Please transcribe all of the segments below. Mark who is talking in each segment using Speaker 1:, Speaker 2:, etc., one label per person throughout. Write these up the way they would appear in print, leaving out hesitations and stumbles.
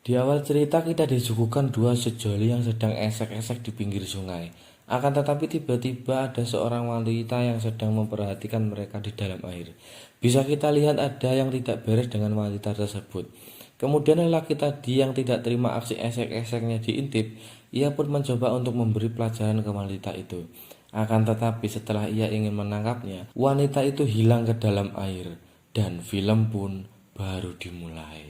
Speaker 1: Di awal cerita kita disuguhkan dua sejoli yang sedang esek-esek di pinggir sungai. Akan tetapi tiba-tiba ada seorang wanita yang sedang memperhatikan mereka di dalam air. Bisa kita lihat ada yang tidak beres dengan wanita tersebut. Kemudian lelaki tadi yang tidak terima aksi esek-eseknya diintip, ia pun mencoba untuk memberi pelajaran ke wanita itu. Akan tetapi setelah ia ingin menangkapnya, wanita itu hilang ke dalam air dan film pun baru dimulai.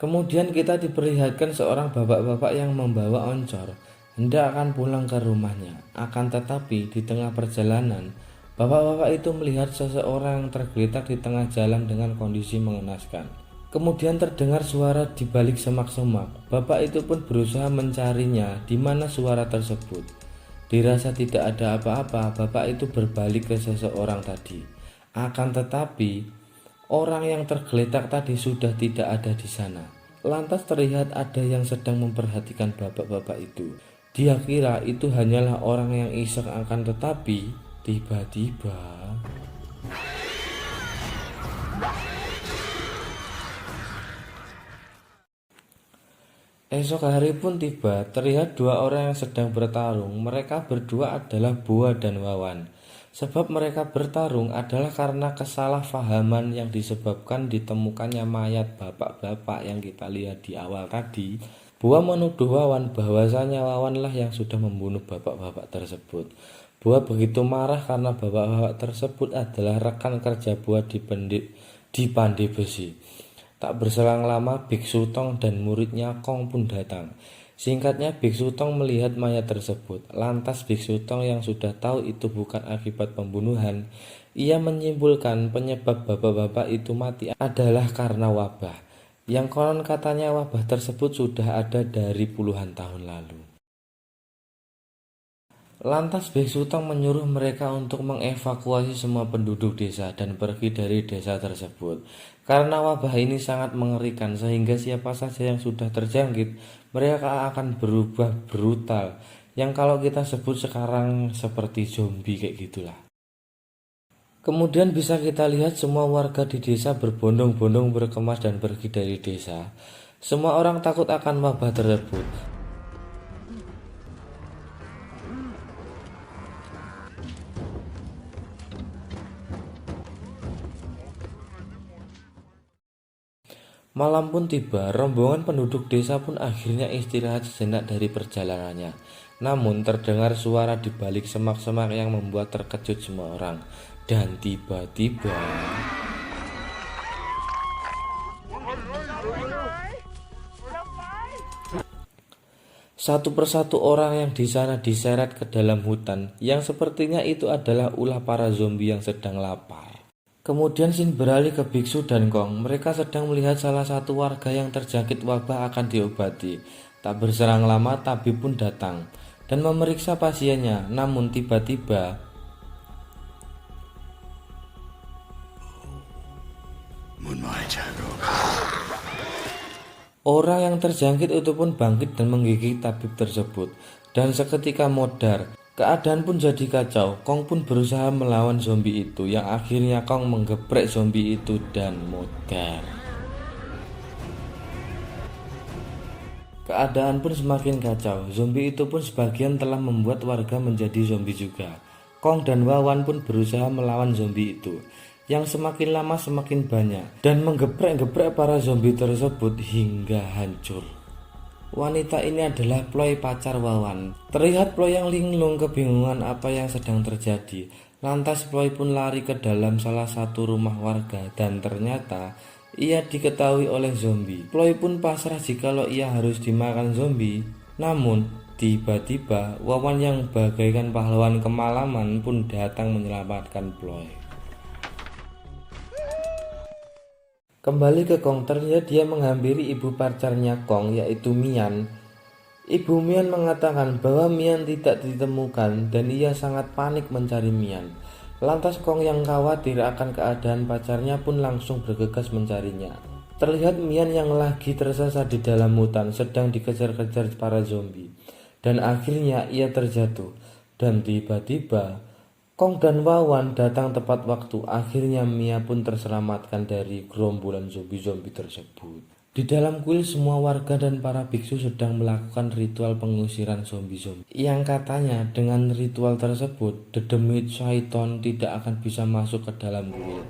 Speaker 1: Kemudian kita diperlihatkan seorang bapak-bapak yang membawa oncor, hendak akan pulang ke rumahnya. Akan tetapi di tengah perjalanan, bapak-bapak itu melihat seseorang tergeletak di tengah jalan dengan kondisi mengenaskan. Kemudian terdengar suara di balik semak-semak. Bapak itu pun berusaha mencarinya di mana suara tersebut. Dirasa tidak ada apa-apa, bapak itu berbalik ke seseorang tadi. Akan tetapi orang yang tergeletak tadi sudah tidak ada di sana. Lantas terlihat ada yang sedang memperhatikan bapak-bapak itu. Dia kira itu hanyalah orang yang iseng, akan tetapi tiba-tiba esok hari pun tiba. Terlihat dua orang yang sedang bertarung. Mereka berdua adalah Boa dan Wawan. Sebab mereka bertarung adalah karena kesalahpahaman yang disebabkan ditemukannya mayat bapak-bapak yang kita lihat di awal tadi. Boa menuduh Wawan bahwasanya Wawanlah yang sudah membunuh bapak-bapak tersebut. Boa begitu marah karena bapak-bapak tersebut adalah rekan kerja Boa di Pandai Besi. Tak berselang lama Biksu Tong dan muridnya Kong pun datang. Singkatnya, Biksu Tong melihat mayat tersebut. Lantas Biksu Tong yang sudah tahu itu bukan akibat pembunuhan, ia menyimpulkan penyebab bapak-bapak itu mati adalah karena wabah, yang konon katanya wabah tersebut sudah ada dari puluhan tahun lalu. Lantas Biksu Tong menyuruh mereka untuk mengevakuasi semua penduduk desa dan pergi dari desa tersebut. Karena wabah ini sangat mengerikan sehingga siapa saja yang sudah terjangkit, mereka akan berubah brutal. Yang kalau kita sebut sekarang seperti zombie kayak gitulah. Kemudian bisa kita lihat semua warga di desa berbondong-bondong berkemas dan pergi dari desa. Semua orang takut akan wabah tersebut. Malam pun tiba, rombongan penduduk desa pun akhirnya istirahat sejenak dari perjalanannya. Namun terdengar suara di balik semak-semak yang membuat terkejut semua orang. Dan tiba-tiba satu persatu orang yang di sana diseret ke dalam hutan, yang sepertinya itu adalah ulah para zombie yang sedang lapar. Kemudian scene beralih ke Biksu dan Kong. Mereka sedang melihat salah satu warga yang terjangkit wabah akan diobati. Tak berserang lama tabib pun datang dan memeriksa pasiennya. Namun tiba-tiba orang yang terjangkit itu pun bangkit dan menggigit tabib tersebut. Dan seketika modar. Keadaan pun jadi kacau. Kong pun berusaha melawan zombie itu, yang akhirnya Kong menggeprek zombie itu dan modar. Keadaan pun semakin kacau. Zombie itu pun sebagian telah membuat warga menjadi zombie juga. Kong dan Wawan pun berusaha melawan zombie itu, yang semakin lama semakin banyak dan menggeprek-geprek para zombie tersebut hingga hancur. Wanita ini adalah Ploy, pacar Wawan. Terlihat Ploy yang linglung kebingungan apa yang sedang terjadi. Lantas Ploy pun lari ke dalam salah satu rumah warga dan ternyata ia diketahui oleh zombie. Ploy pun pasrah jikalau ia harus dimakan zombie. Namun tiba-tiba Wawan yang bagaikan pahlawan kemalaman pun datang menyelamatkan Ploy. Kembali ke Kong, terlihat dia menghampiri ibu pacarnya Kong, yaitu Mian. Ibu Mian mengatakan bahwa Mian tidak ditemukan dan ia sangat panik mencari Mian. Lantas Kong yang khawatir akan keadaan pacarnya pun langsung bergegas mencarinya. Terlihat Mian yang lagi tersesat di dalam hutan sedang dikejar-kejar para zombie. Dan akhirnya ia terjatuh. Dan tiba-tiba Kong dan Wawan datang tepat waktu. Akhirnya Mia pun terselamatkan dari gerombolan zombie-zombie tersebut. Di dalam kuil semua warga dan para biksu sedang melakukan ritual pengusiran zombie-zombie. Yang katanya dengan ritual tersebut, dedemit syaiton tidak akan bisa masuk ke dalam kuil.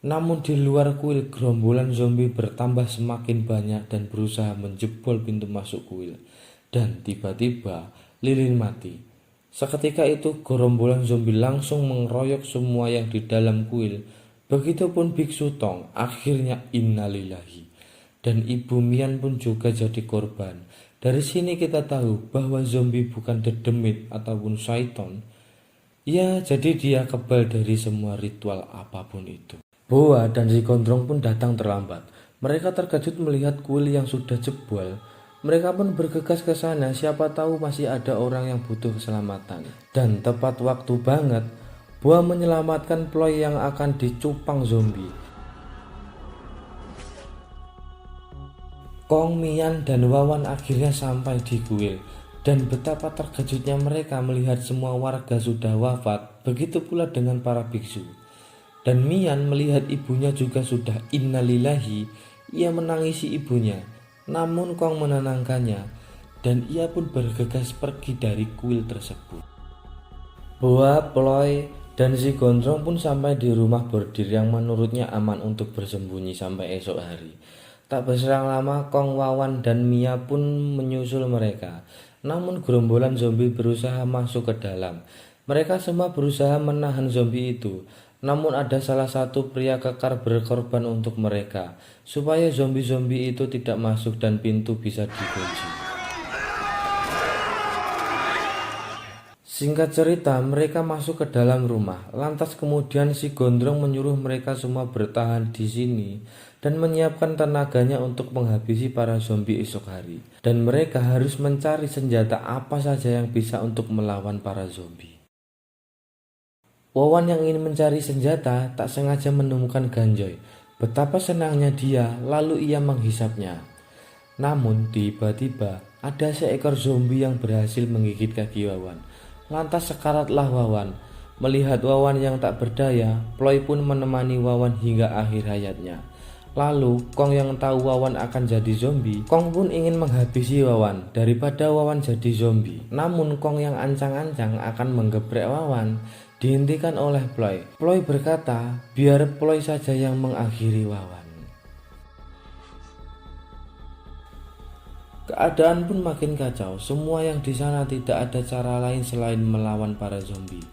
Speaker 1: Namun di luar kuil, gerombolan zombie bertambah semakin banyak dan berusaha menjebol pintu masuk kuil. Dan tiba-tiba lilin mati. Seketika itu gerombolan zombie langsung mengeroyok semua yang di dalam kuil. Begitupun Biksu Tong. Akhirnya innalillahi. Dan Ibu Mian pun juga jadi korban. Dari sini kita tahu bahwa zombie bukan dedemit ataupun syaiton. Ya, jadi dia kebal dari semua ritual apapun itu. Boa dan si Gondrong pun datang terlambat. Mereka terkejut melihat kuil yang sudah jebol. Mereka pun bergegas ke sana, siapa tahu masih ada orang yang butuh keselamatan. Dan tepat waktu banget, Boa menyelamatkan Ploy yang akan dicupang zombie. Kong, Mian, dan Wawan akhirnya sampai di kuil. Dan betapa terkejutnya mereka melihat semua warga sudah wafat, begitu pula dengan para biksu. Dan Mian melihat ibunya juga sudah innalillahi, ia menangisi ibunya. Namun Kong menenangkannya dan ia pun bergegas pergi dari kuil tersebut. Boa, Ploy, dan si Gondrong pun sampai di rumah bordir yang menurutnya aman untuk bersembunyi sampai esok hari. Tak berselang lama Kong, Wawan, dan Mia pun menyusul mereka. Namun gerombolan zombie berusaha masuk ke dalam. Mereka semua berusaha menahan zombie itu. Namun ada salah satu pria kekar berkorban untuk mereka, supaya zombie-zombie itu tidak masuk dan pintu bisa dikunci. Singkat cerita, mereka masuk ke dalam rumah. Lantas kemudian si Gondrong menyuruh mereka semua bertahan di sini dan menyiapkan tenaganya untuk menghabisi para zombie esok hari. Dan mereka harus mencari senjata apa saja yang bisa untuk melawan para zombie. Wawan yang ingin mencari senjata tak sengaja menemukan Ganjoy. Betapa senangnya dia, lalu ia menghisapnya. Namun tiba-tiba ada seekor zombie yang berhasil menggigit kaki Wawan. Lantas sekaratlah Wawan. Melihat Wawan yang tak berdaya, Ploy pun menemani Wawan hingga akhir hayatnya. Lalu Kong yang tahu Wawan akan jadi zombie, Kong pun ingin menghabisi Wawan daripada Wawan jadi zombie. Namun Kong yang ancang-ancang akan menggeprek Wawan dihentikan oleh Ploy. Ploy berkata, biar Ploy saja yang mengakhiri Wawan. Keadaan pun makin kacau. Semua yang di sana tidak ada cara lain selain melawan para zombie.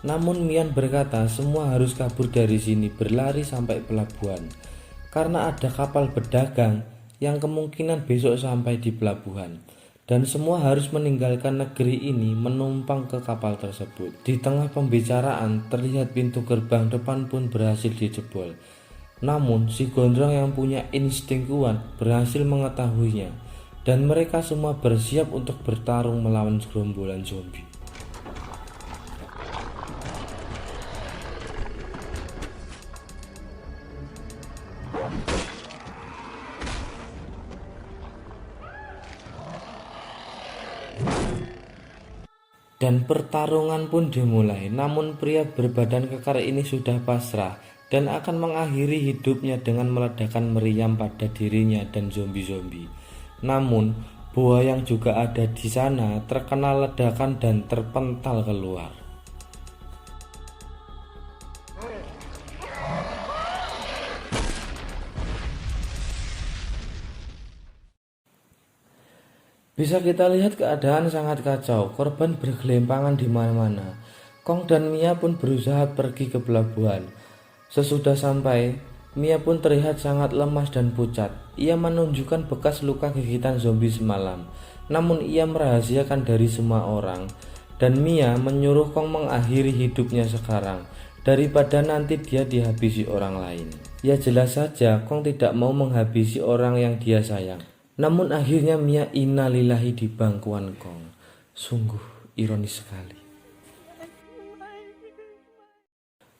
Speaker 1: Namun Mian berkata semua harus kabur dari sini, berlari sampai pelabuhan. Karena ada kapal berdagang yang kemungkinan besok sampai di pelabuhan. Dan semua harus meninggalkan negeri ini menumpang ke kapal tersebut. Di tengah pembicaraan terlihat pintu gerbang depan pun berhasil dijebol. Namun si Gondrong yang punya insting kuat berhasil mengetahuinya. Dan mereka semua bersiap untuk bertarung melawan gerombolan zombie. Dan pertarungan pun dimulai. Namun pria berbadan kekar ini sudah pasrah dan akan mengakhiri hidupnya dengan meledakkan meriam pada dirinya dan zombie-zombie. Namun Boa yang juga ada di sana terkena ledakan dan terpental keluar. Bisa kita lihat keadaan sangat kacau, korban bergelimpangan di mana-mana. Kong dan Mia pun berusaha pergi ke pelabuhan. Sesudah sampai, Mia pun terlihat sangat lemas dan pucat. Ia menunjukkan bekas luka gigitan zombie semalam. Namun ia merahasiakan dari semua orang. Dan Mia menyuruh Kong mengakhiri hidupnya sekarang, daripada nanti dia dihabisi orang lain. Ya jelas saja Kong tidak mau menghabisi orang yang dia sayang. Namun akhirnya Mia innalillahi di bangkuan Kong. Sungguh ironis sekali.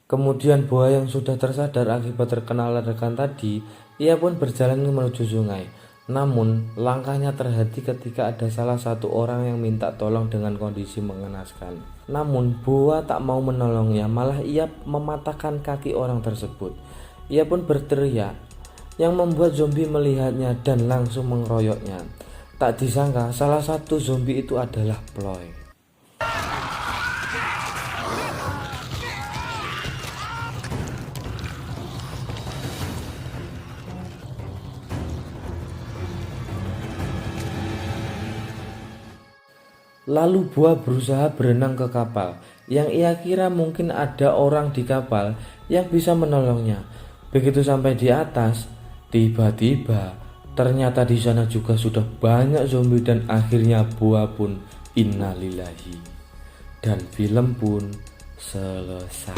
Speaker 1: Kemudian Boa yang sudah tersadar akibat terkena ledakan tadi, ia pun berjalan menuju sungai. Namun, langkahnya terhenti ketika ada salah satu orang yang minta tolong dengan kondisi mengenaskan. Namun, Boa tak mau menolongnya, malah ia mematahkan kaki orang tersebut. Ia pun berteriak, yang membuat zombie melihatnya dan langsung mengeroyoknya. Tak disangka, salah satu zombie itu adalah Ploy. Lalu Boa berusaha berenang ke kapal, yang ia kira mungkin ada orang di kapal yang bisa menolongnya. Begitu sampai di atas, tiba-tiba ternyata di sana juga sudah banyak zombie dan akhirnya Boa pun innalillahi. Dan film pun selesai.